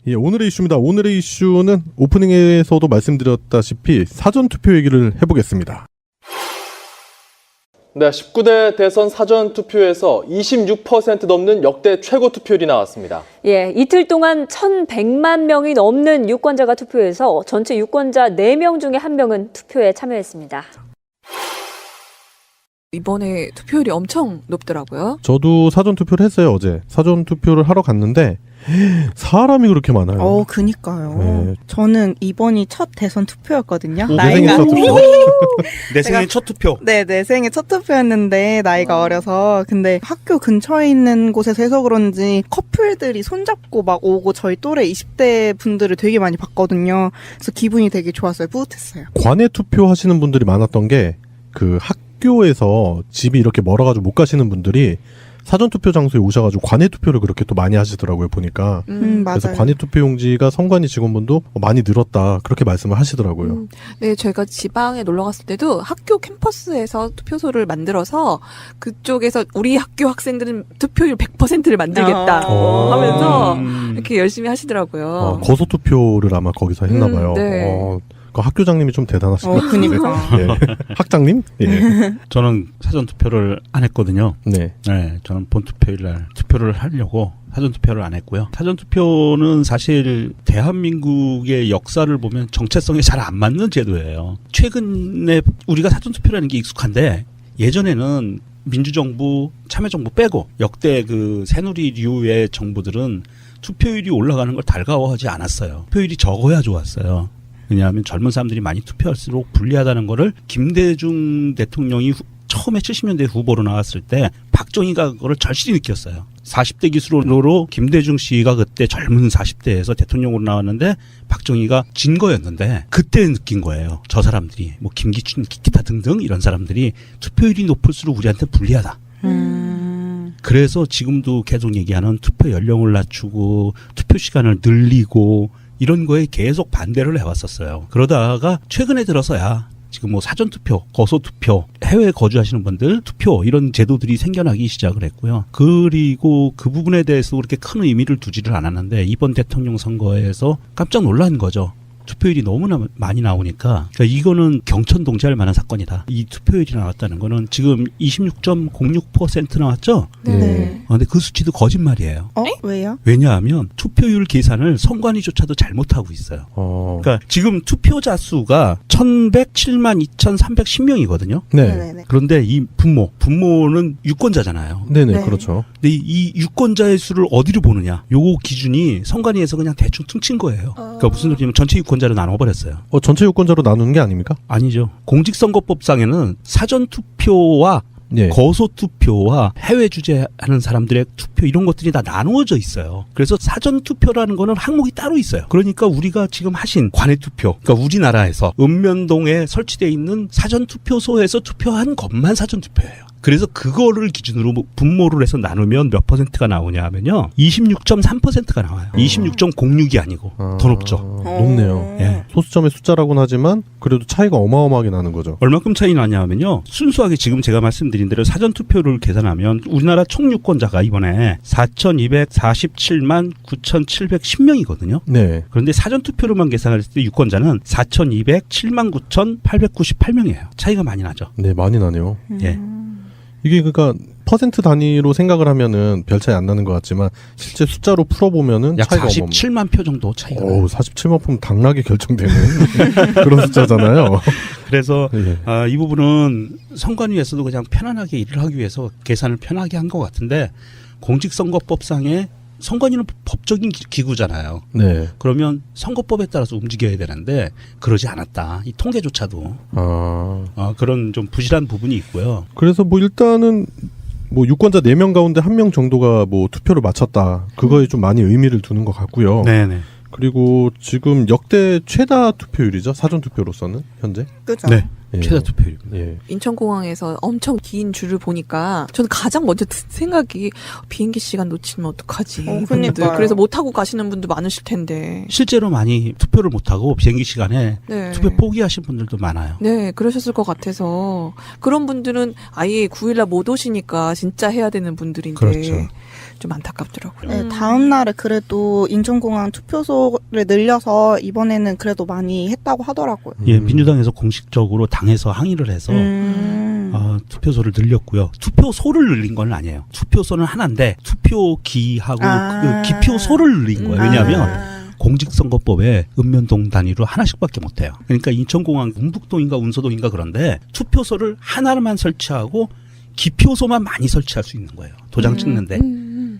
예, 오늘의 이슈입니다. 오늘의 이슈는 오프닝에서도 말씀드렸다시피 사전투표 얘기를 해보겠습니다. 네, 19대 대선 사전투표에서 26% 넘는 역대 최고 투표율이 나왔습니다. 예, 이틀 동안 1,100만 명이 넘는 유권자가 투표해서 전체 유권자 4명 중에 1명은 투표에 참여했습니다. 이번에 투표율이 엄청 높더라고요. 저도 사전투표를 했어요, 어제. 사전투표를 하러 갔는데 사람이 그렇게 많아요. 그니까요. 네. 저는 이번이 첫 대선 투표였거든요. 내 생일 첫 투표. 내 생일 첫 투표. 네, 내 생일 첫 투표였는데 나이가 어려서 근데 학교 근처에 있는 곳에서 해서 그런지 커플들이 손잡고 막 오고 저희 또래 20대 분들을 되게 많이 봤거든요. 그래서 기분이 되게 좋았어요. 뿌듯했어요. 관외 투표하시는 분들이 많았던 게 그 학교에서 집이 이렇게 멀어가지고 못 가시는 분들이 사전투표 장소에 오셔가지고 관외투표를 그렇게 또 많이 하시더라고요, 보니까. 맞아요. 그래서 관외투표 용지가 선관위 직원분도 많이 늘었다, 그렇게 말씀을 하시더라고요. 네, 저희가 지방에 놀러 갔을 때도 학교 캠퍼스에서 투표소를 만들어서 그쪽에서 우리 학교 학생들은 투표율 100%를 만들겠다 하면서 이렇게 열심히 하시더라고요. 거소투표를 아마 거기서 했나봐요. 네. 그 학교장님이 좀 대단하신 것 같은데. 그니까. 예. 학장님? 예. 저는 사전 투표를 안 했거든요. 네. 네, 저는 본 투표일 날 투표를 하려고 사전 투표를 안 했고요. 사전 투표는 사실 대한민국의 역사를 보면 정체성에 잘 안 맞는 제도예요. 최근에 우리가 사전 투표라는 게 익숙한데 예전에는 민주정부, 참여정부 빼고 역대 그 새누리류의 정부들은 투표율이 올라가는 걸 달가워하지 않았어요. 투표율이 적어야 좋았어요. 왜냐하면 젊은 사람들이 많이 투표할수록 불리하다는 거를 김대중 대통령이 처음에 70년대 후보로 나왔을 때 박정희가 그걸 절실히 느꼈어요. 40대 기수로 김대중 씨가 그때 젊은 40대에서 대통령으로 나왔는데 박정희가 진 거였는데 그때 느낀 거예요. 저 사람들이 뭐 김기춘, 기타 등등 이런 사람들이 투표율이 높을수록 우리한테 불리하다. 그래서 지금도 계속 얘기하는 투표 연령을 낮추고 투표 시간을 늘리고 이런 거에 계속 반대를 해왔었어요. 그러다가 최근에 들어서야 지금 뭐 사전투표, 거소투표, 해외에 거주하시는 분들 투표 이런 제도들이 생겨나기 시작을 했고요. 그리고 그 부분에 대해서 그렇게 큰 의미를 두지를 않았는데 이번 대통령 선거에서 깜짝 놀란 거죠. 투표율이 너무나 많이 나오니까 그러니까 이거는 경천동지할 만한 사건이다. 이 투표율이 나왔다는 거는 지금 26.06% 나왔죠? 네. 근데 그 수치도 거짓말이에요. 왜요? 왜냐하면 투표율 계산을 선관위조차도 잘못하고 있어요. 그러니까 지금 투표자 수가 1,107만 2,310명이거든요. 네. 네네네. 그런데 이 분모는 유권자잖아요. 네네, 네. 그렇죠. 근데 이 유권자의 수를 어디로 보느냐? 요거 기준이 선관위에서 그냥 대충 퉁친 거예요. 그러니까 무슨 소리냐면 전체 유권자로 나눠버렸어요. 전체 유권자로 나누는 게 아닙니까? 아니죠. 공직선거법상에는 사전투표와 예. 거소투표와 해외 주재하는 사람들의 투표 이런 것들이 다 나누어져 있어요. 그래서 사전투표라는 거는 항목이 따로 있어요. 그러니까 우리가 지금 하신 관외투표, 그러니까 우리나라에서 읍면동에 설치되어 있는 사전투표소에서 투표한 것만 사전투표예요. 그래서 그거를 기준으로 분모를 해서 나누면 몇 퍼센트가 나오냐 하면요. 26.3%가 나와요. 26.06이 아니고 더 높죠. 높네요. 예. 소수점의 숫자라고는 하지만 그래도 차이가 어마어마하게 나는 거죠. 얼마큼 차이 나냐 하면요. 순수하게 지금 제가 말씀드린 대로 사전투표를 계산하면 우리나라 총 유권자가 이번에 4,247만 9,710명이거든요. 네. 그런데 사전투표로만 계산할 때 유권자는 4,207만 9,898명이에요. 차이가 많이 나죠. 네, 많이 나네요. 예. 이게 그러니까 퍼센트 단위로 생각을 하면은 별 차이 안 나는 것 같지만 실제 숫자로 풀어보면은 약 차이가 47만 표 정도 차이가 나요. 47만 표면 당락이 결정되는 그런 숫자잖아요. 그래서 예. 이 부분은 선관위에서도 그냥 편안하게 일을 하기 위해서 계산을 편하게 한 것 같은데 공직선거법상에 선관위는 법적인 기구잖아요. 네. 그러면 선거법에 따라서 움직여야 되는데 그러지 않았다. 이 통계조차도 그런 좀 부실한 부분이 있고요. 그래서 뭐 일단은 뭐 유권자 4명 가운데 1명 정도가 뭐 투표를 마쳤다. 그거에 좀 많이 의미를 두는 것 같고요. 네네. 그리고 지금 역대 최다 투표율이죠. 사전 투표로서는 현재. 그죠? 네. 예. 최다 투표율입니다. 예. 인천공항에서 엄청 긴 줄을 보니까 저는 가장 먼저 든 생각이 비행기 시간 놓치면 어떡하지. 그러니까요. 그래서 못 타고 가시는 분도 많으실 텐데. 실제로 많이 투표를 못하고 비행기 시간에 네. 투표 포기하신 분들도 많아요. 네, 그러셨을 것 같아서 그런 분들은 아예 9일날 못 오시니까 진짜 해야 되는 분들인데 그렇죠. 좀 안타깝더라고요. 네, 다음 날에 그래도 인천공항 투표소를 늘려서 이번에는 그래도 많이 했다고 하더라고요. 예, 민주당에서 공식적으로 당에서 항의를 해서 투표소를 늘렸고요. 투표소를 늘린 건 아니에요. 투표소는 하나인데 투표기하고 그 기표소를 늘린 거예요. 왜냐하면 공직선거법에 읍면동 단위로 하나씩밖에 못해요. 그러니까 인천공항 운북동인가 운서동인가 그런데 투표소를 하나만 설치하고 기표소만 많이 설치할 수 있는 거예요. 도장 찍는데.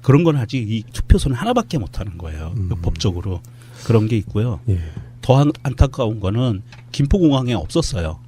그런 건 하지 이 투표소는 하나밖에 못하는 거예요. 법적으로. 그런 게 있고요. 예. 더 안타까운 거는 김포공항에 없었어요.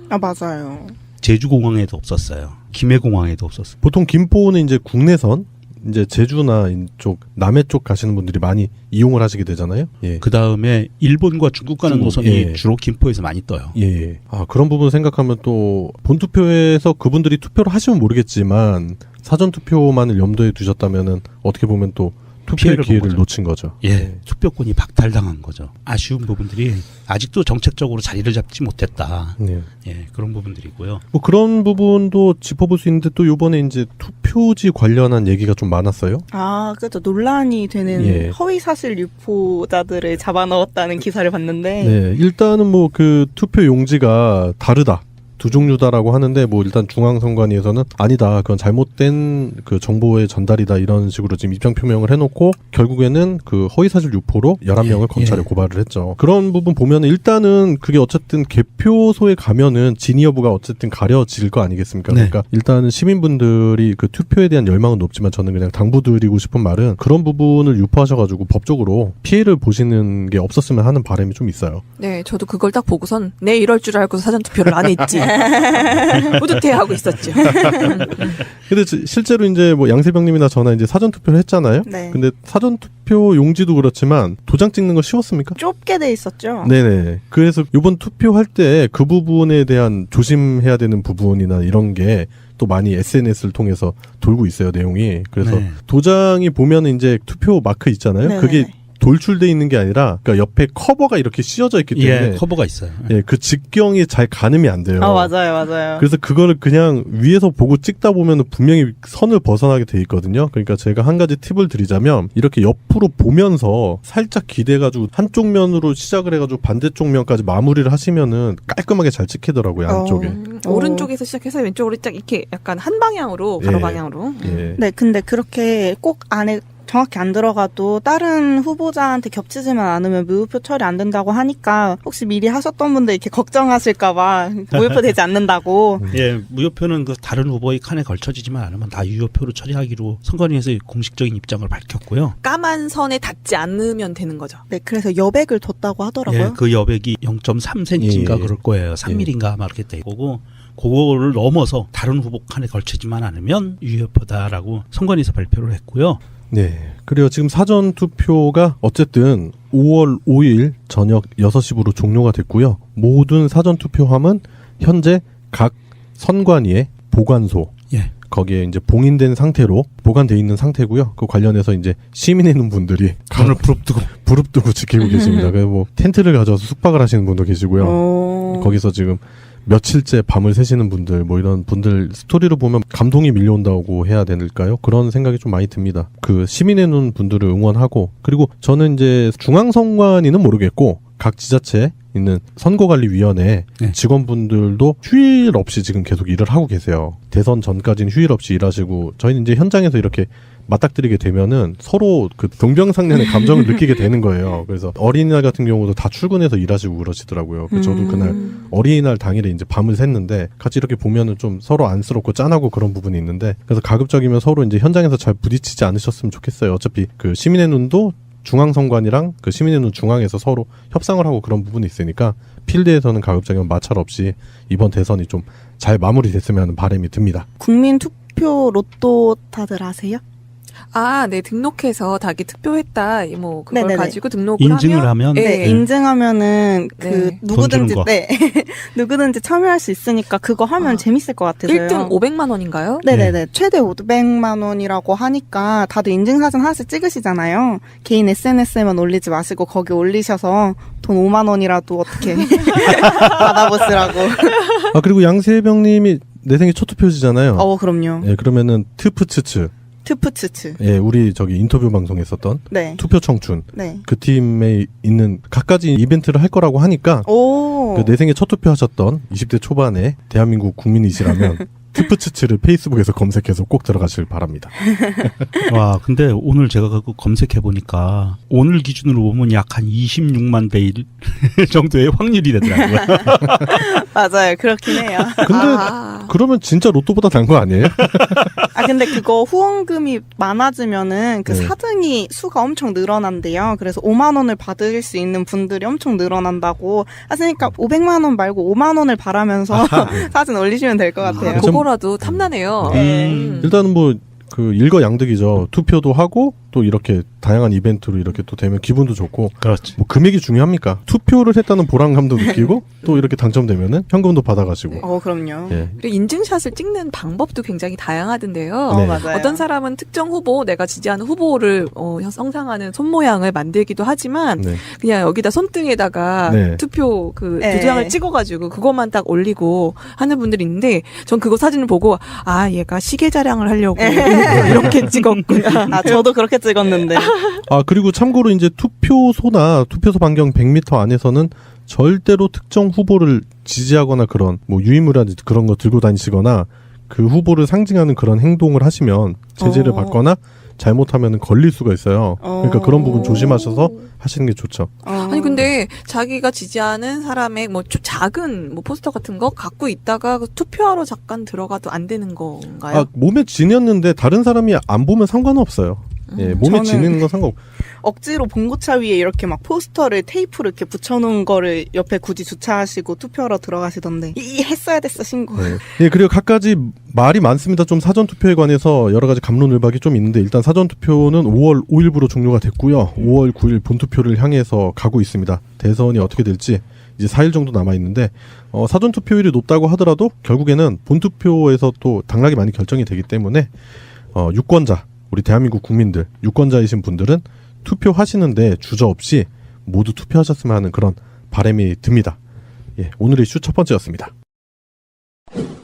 아, 맞아요. 제주공항에도 없었어요. 김해공항에도 없었어요. 보통 김포는 이제 국내선, 이제 제주나 이쪽 남해 쪽 가시는 분들이 많이 이용을 하시게 되잖아요. 예. 그 다음에 일본과 중국 가는 중국, 노선이 예. 주로 김포에서 많이 떠요. 예. 아, 그런 부분 생각하면 또 본투표에서 그분들이 투표를 하시면 모르겠지만 사전 투표만을 염두에 두셨다면은 어떻게 보면 또 투표의 피해를 본 기회를 거죠. 놓친 거죠. 예, 투표권이 박탈당한 거죠. 아쉬운 부분들이 아직도 정책적으로 자리를 잡지 못했다. 네. 예, 그런 부분들이고요. 뭐 그런 부분도 짚어볼 수 있는데 또 이번에 이제 투표지 관련한 얘기가 좀 많았어요. 아, 그렇죠. 논란이 되는 예. 허위사실 유포자들을 잡아넣었다는 기사를 봤는데 네, 일단은 뭐 그 투표 용지가 다르다. 두 종류다라고 하는데 뭐 일단 중앙선관위에서는 아니다. 그건 잘못된 그 정보의 전달이다. 이런 식으로 지금 입장 표명을 해놓고 결국에는 그 허위사실 유포로 11명을 검찰에 고발을 했죠. 그런 부분 보면은 일단은 그게 어쨌든 개표소에 가면은 진위 여부가 어쨌든 가려질 거 아니겠습니까? 네. 그러니까 일단은 시민분들이 그 투표에 대한 열망은 높지만 저는 그냥 당부드리고 싶은 말은 그런 부분을 유포하셔가지고 법적으로 피해를 보시는 게 없었으면 하는 바람이 좀 있어요. 네, 저도 그걸 딱 보고선 내 이럴 줄 알고 사전투표를 안 했지. 뿌듯해하고 있었죠. 근데 실제로 이제 뭐 양세병님이나 저나 이제 사전 투표를 했잖아요. 네. 근데 사전 투표 용지도 그렇지만 도장 찍는 거 쉬웠습니까? 좁게 돼 있었죠. 네네. 그래서 이번 투표할 때 그 부분에 대한 조심해야 되는 부분이나 이런 게 또 많이 SNS를 통해서 돌고 있어요, 내용이. 그래서 네. 도장이 보면은 이제 투표 마크 있잖아요. 네네. 그게 돌출돼 있는 게 아니라 그러니까 옆에 커버가 이렇게 씌워져 있기 때문에 예, 커버가 있어요. 예, 그 직경이 잘 가늠이 안 돼요. 아, 맞아요. 그래서 그거를 그냥 위에서 보고 찍다 보면 분명히 선을 벗어나게 돼 있거든요. 그러니까 제가 한 가지 팁을 드리자면 이렇게 옆으로 보면서 살짝 기대가지고 한쪽 면으로 시작을 해가지고 반대쪽 면까지 마무리를 하시면은 깔끔하게 잘 찍히더라고요, 안쪽에. 오른쪽에서 시작해서 왼쪽으로 딱 이렇게 약간 한 방향으로 가로 예. 방향으로. 예. 네, 근데 그렇게 꼭 안에 정확히 안 들어가도 다른 후보자한테 겹치지만 않으면 무효표 처리 안 된다고 하니까 혹시 미리 하셨던 분들 이렇게 걱정하실까봐 무효표 되지 않는다고. 예, 무효표는 그 다른 후보의 칸에 걸쳐지지만 않으면 다 유효표로 처리하기로 선관위에서 공식적인 입장을 밝혔고요. 까만 선에 닿지 않으면 되는 거죠. 네, 그래서 여백을 뒀다고 하더라고요. 예, 그 여백이 0.3cm인가 예. 그럴 거예요. 3mm인가 막 이렇게 돼 있고 그거를 넘어서 다른 후보 칸에 걸치지만 않으면 유효표다라고 선관위에서 발표를 했고요. 네. 그리고 지금 사전 투표가 어쨌든 5월 5일 저녁 6시부로 종료가 됐고요. 모든 사전 투표함은 현재 각 선관위의 보관소 예. 거기에 이제 봉인된 상태로 보관돼 있는 상태고요. 그 관련해서 이제 시민의 눈 분들이 눈을 부릅뜨고 지키고 계십니다. 그래서 뭐 텐트를 가져와서 숙박을 하시는 분도 계시고요. 거기서 지금 며칠째 밤을 새시는 분들 뭐 이런 분들 스토리를 보면 감동이 밀려온다고 해야 될까요? 그런 생각이 좀 많이 듭니다. 그 시민의 눈 분들을 응원하고 그리고 저는 이제 중앙선관위는 모르겠고 각 지자체에 있는 선거관리위원회 네. 직원분들도 휴일 없이 지금 계속 일을 하고 계세요. 대선 전까지는 휴일 없이 일하시고 저희는 이제 현장에서 이렇게 맞닥뜨리게 되면은 서로 그 동병상련의 감정을 느끼게 되는 거예요. 그래서 어린이날 같은 경우도 다 출근해서 일하시고 그러시더라고요. 그래서 저도 그날 어린이날 당일에 이제 밤을 샜는데 같이 이렇게 보면은 좀 서로 안쓰럽고 짠하고 그런 부분이 있는데 그래서 가급적이면 서로 이제 현장에서 잘 부딪히지 않으셨으면 좋겠어요. 어차피 그 시민의 눈도 중앙선관이랑 그 시민의 눈 중앙에서 서로 협상을 하고 그런 부분이 있으니까 필드에서는 가급적이면 마찰 없이 이번 대선이 좀 잘 마무리됐으면 하는 바람이 듭니다. 국민 투표 로또 다들 아세요? 아, 네, 등록해서 다 이렇게 투표했다. 뭐 그걸 네네네. 가지고 등록을 인증을 하면 네, 인증하면은 그 네. 누구든지 돈 주는 거. 네 누구든지 참여할 수 있으니까 그거 하면 재밌을 것 같아서요. 1등 500만 원인가요? 네네네. 최대 500만 원이라고 하니까 다들 인증사진 하나씩 찍으시잖아요. 개인 SNS에만 올리지 마시고 거기 올리셔서 돈 5만 원이라도 어떻게 받아보시라고. 아 그리고 양세병님이 내 생애 첫 투표지잖아요. 그럼요. 네, 그러면은 트프츠츠 트프츠츠. 예, 우리 저기 인터뷰 방송에 있었던 네. 투표 청춘 네. 그 팀에 있는 갖가지 이벤트를 할 거라고 하니까 오. 그 내 생에 첫 투표하셨던 20대 초반에 대한민국 국민이시라면 트프츠츠를 페이스북에서 검색해서 꼭 들어가실 바랍니다. 와, 근데 오늘 제가 그거 검색해 보니까 오늘 기준으로 보면 약 한 26만 대 1 정도의 확률이 되더라고요. 맞아요. 그렇긴 해요. 근데 그러면 진짜 로또보다 난 거 아니에요? 근데 그거 후원금이 많아지면은 그 네. 4등이 수가 엄청 늘어난대요. 그래서 5만 원을 받을 수 있는 분들이 엄청 늘어난다고 하시니까 500만 원 말고 5만 원을 바라면서 사진 올리시면 될 것 같아요. 그거라도 탐나네요. 네. 일단은 뭐 그 일거양득이죠. 투표도 하고 또 이렇게 다양한 이벤트로 이렇게 또 되면 기분도 좋고 그렇지. 뭐 금액이 중요합니까? 투표를 했다는 보람감도 느끼고 또 이렇게 당첨되면은 현금도 받아가시고. 그럼요. 예. 그리고 인증샷을 찍는 방법도 굉장히 다양하던데요. 네. 맞아요. 어떤 사람은 특정 후보, 내가 지지하는 후보를 형상하는 손 모양을 만들기도 하지만 네. 그냥 여기다 손등에다가 네. 투표 그 네. 도장을 찍어가지고 그것만 딱 올리고 하는 분들이 있는데 전 그거 사진을 보고 얘가 시계 자랑을 하려고 이렇게 찍었구나. 저도 그렇게 찍었는데. 그리고 참고로 이제 투표소나 투표소 반경 100m 안에서는 절대로 특정 후보를 지지하거나 그런 뭐 유인물이라든지 그런 거 들고 다니시거나 그 후보를 상징하는 그런 행동을 하시면 제재를 받거나 잘못하면 걸릴 수가 있어요. 그러니까 그런 부분 조심하셔서 하시는 게 좋죠. 아니 근데 자기가 지지하는 사람의 뭐 작은 뭐 포스터 같은 거 갖고 있다가 그 투표하러 잠깐 들어가도 안 되는 건가요? 몸에 지녔는데 다른 사람이 안 보면 상관은 없어요. 예, 몸에 저는- 지니는 건 상관없고. 억지로 봉고차 위에 이렇게 막 포스터를 테이프로 이렇게 붙여놓은 거를 옆에 굳이 주차하시고 투표하러 들어가시던데 했어야 됐어 신고. 네. 예, 그리고 갖가지 말이 많습니다. 좀 사전투표에 관해서 여러 가지 갑론을박이 좀 있는데 일단 사전투표는 5월 5일부로 종료가 됐고요. 5월 9일 본투표를 향해서 가고 있습니다. 대선이 어떻게 될지 이제 4일 정도 남아있는데 사전투표율이 높다고 하더라도 결국에는 본투표에서 또 당락이 많이 결정이 되기 때문에 유권자, 우리 대한민국 국민들, 유권자이신 분들은 투표하시는데 주저없이 모두 투표하셨으면 하는 그런 바람이 듭니다. 예, 오늘의 이슈 첫 번째였습니다.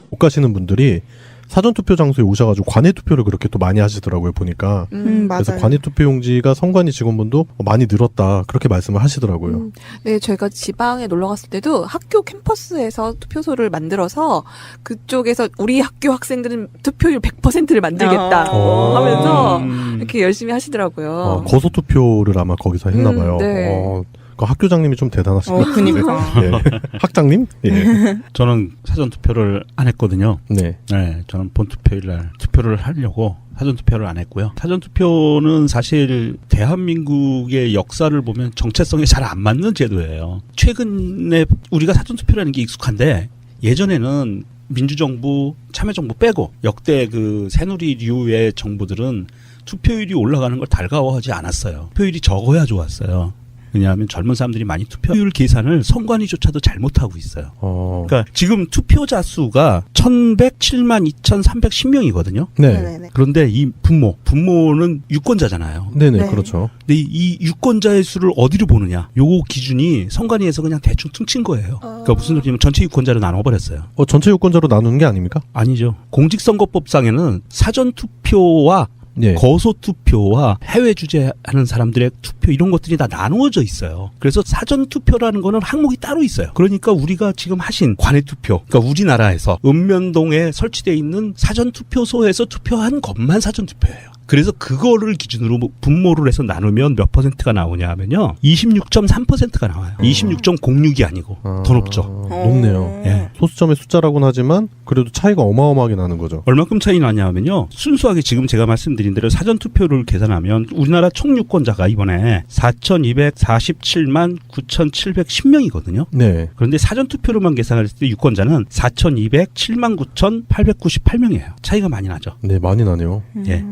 못 가시는 분들이 사전투표 장소에 오셔가지고 관외투표를 그렇게 또 많이 하시더라고요, 보니까. 맞아요. 그래서 관외투표 용지가 선관위 직원분도 많이 늘었다, 그렇게 말씀을 하시더라고요. 네, 저희가 지방에 놀러 갔을 때도 학교 캠퍼스에서 투표소를 만들어서 그쪽에서 우리 학교 학생들은 투표율 100%를 만들겠다 하면서 이렇게 열심히 하시더라고요. 거소투표를 아마 거기서 했나봐요. 네. 그 학교장님이 좀 대단하신 것 같은데. 그니까. 예. 학장님? 예. 저는 사전 투표를 안 했거든요. 네. 네, 저는 본투표일 날 투표를 하려고 사전 투표를 안 했고요. 사전 투표는 사실 대한민국의 역사를 보면 정체성에 잘 안 맞는 제도예요. 최근에 우리가 사전 투표라는 게 익숙한데 예전에는 민주정부, 참여정부 빼고 역대 그 새누리류의 정부들은 투표율이 올라가는 걸 달가워하지 않았어요. 투표율이 적어야 좋았어요. 왜냐하면 젊은 사람들이 많이 투표율 계산을 선관위조차도 잘못하고 있어요. 그러니까 지금 투표자 수가 1107만 2310명이거든요. 네. 네네네. 그런데 이 분모는 유권자잖아요. 네네, 네. 그렇죠. 근데 이 유권자의 수를 어디로 보느냐? 요 기준이 선관위에서 그냥 대충 퉁친 거예요. 그러니까 무슨 소리냐면 전체 유권자로 나눠버렸어요. 전체 유권자로 나누는 게 아닙니까? 아니죠. 공직선거법상에는 사전투표와 예. 거소투표와 해외 주재하는 사람들의 투표 이런 것들이 다 나누어져 있어요. 그래서 사전투표라는 거는 항목이 따로 있어요. 그러니까 우리가 지금 하신 관외투표, 그러니까 우리나라에서 읍면동에 설치되어 있는 사전투표소에서 투표한 것만 사전투표예요. 그래서 그거를 기준으로 분모를 해서 나누면 몇 퍼센트가 나오냐 하면요. 26.3%가 나와요. 26.06이 아니고 더 높죠. 높네요. 예. 소수점의 숫자라고는 하지만 그래도 차이가 어마어마하게 나는 거죠. 얼마큼 차이 나냐 하면요. 순수하게 지금 제가 말씀드린 대로 사전투표를 계산하면 우리나라 총 유권자가 이번에 4,247만 9,710명이거든요. 네. 그런데 사전투표로만 계산할 때 유권자는 4,207만 9,898명이에요. 차이가 많이 나죠. 네, 많이 나네요. 예.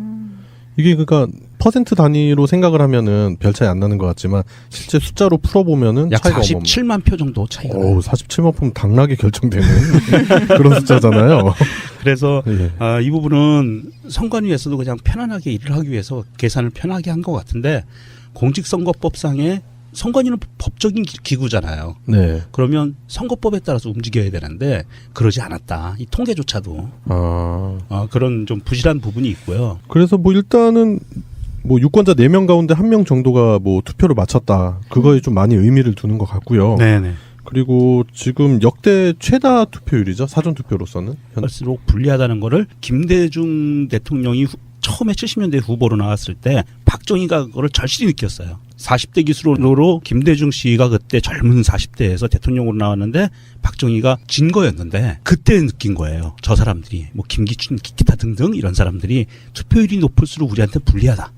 이게 그러니까 퍼센트 단위로 생각을 하면은 별 차이 안 나는 것 같지만 실제 숫자로 풀어보면은 약 차이가 어마어마. 47만 표 정도 차이가 나요. 47만 표면 당락이 결정되는 그런 숫자잖아요. 그래서 예. 이 부분은 선관위에서도 그냥 편안하게 일을 하기 위해서 계산을 편하게 한 것 같은데 공직선거법상의 선관위는 법적인 기구잖아요. 네. 그러면 선거법에 따라서 움직여야 되는데 그러지 않았다. 이 통계조차도 그런 좀 부실한 부분이 있고요. 그래서 뭐 일단은 뭐 유권자 4명 가운데 1명 정도가 뭐 투표를 마쳤다. 그거에 좀 많이 의미를 두는 것 같고요. 네네. 그리고 지금 역대 최다 투표율이죠. 사전 투표로서는. 할수록 불리하다는 거를 김대중 대통령이 처음에 70년대 후보로 나왔을 때 박정희가 그거를 절실히 느꼈어요. 40대 기수로 김대중 씨가 그때 젊은 40대에서 대통령으로 나왔는데 박정희가 진 거였는데 그때 느낀 거예요. 저 사람들이 뭐 김기춘, 기타 등등 이런 사람들이 투표율이 높을수록 우리한테 불리하다.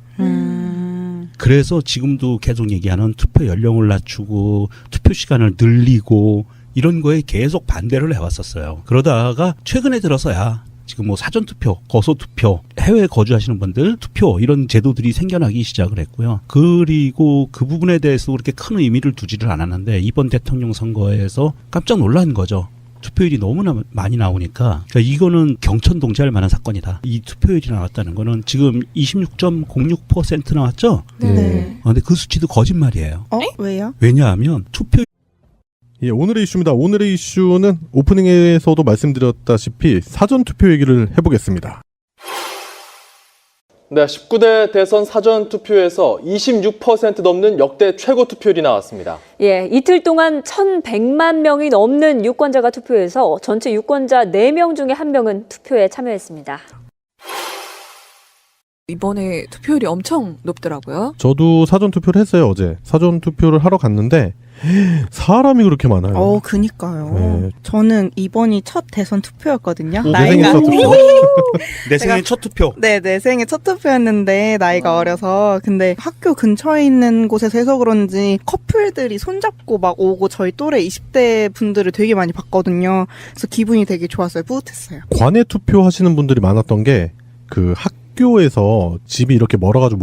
그래서 지금도 계속 얘기하는 투표 연령을 낮추고 투표 시간을 늘리고 이런 거에 계속 반대를 해왔었어요. 그러다가 최근에 들어서야 지금 뭐 사전투표, 거소투표, 해외에 거주하시는 분들 투표 이런 제도들이 생겨나기 시작을 했고요. 그리고 그 부분에 대해서 그렇게 큰 의미를 두지를 않았는데 이번 대통령 선거에서 깜짝 놀란 거죠. 투표율이 너무나 많이 나오니까 그러니까 이거는 경천동지할 만한 사건이다. 이 투표율이 나왔다는 거는 지금 26.06% 나왔죠? 네. 근데 그 수치도 거짓말이에요. 왜요? 왜냐하면 투표 예, 오늘의 이슈입니다. 오늘의 이슈는 오프닝에서도 말씀드렸다시피 사전 투표 얘기를 해보겠습니다. 네, 19대 대선 사전 투표에서 26% 넘는 역대 최고 투표율이 나왔습니다. 예, 이틀 동안 1,100만 명이 넘는 유권자가 투표해서 전체 유권자 4명 중에 1명은 투표에 참여했습니다. 이번에 투표율이 엄청 높더라고요. 저도 사전 투표를 했어요, 어제. 사전 투표를 하러 갔는데 사람이 그렇게 많아요. 그니까요. 네. 저는 이번이 첫 대선 투표였거든요. 내 생일 첫 투표. 내 생애 첫 투표. 네, 내 생애 첫 투표였는데 나이가 어려서 근데 학교 근처에 있는 곳에서 해서 그런지 커플들이 손잡고 막 오고 저희 또래 20대 분들을 되게 많이 봤거든요. 그래서 기분이 되게 좋았어요. 뿌듯했어요. 관외 투표 하시는 분들이 많았던 게 그 학교에서 집이 이렇게 멀어가지고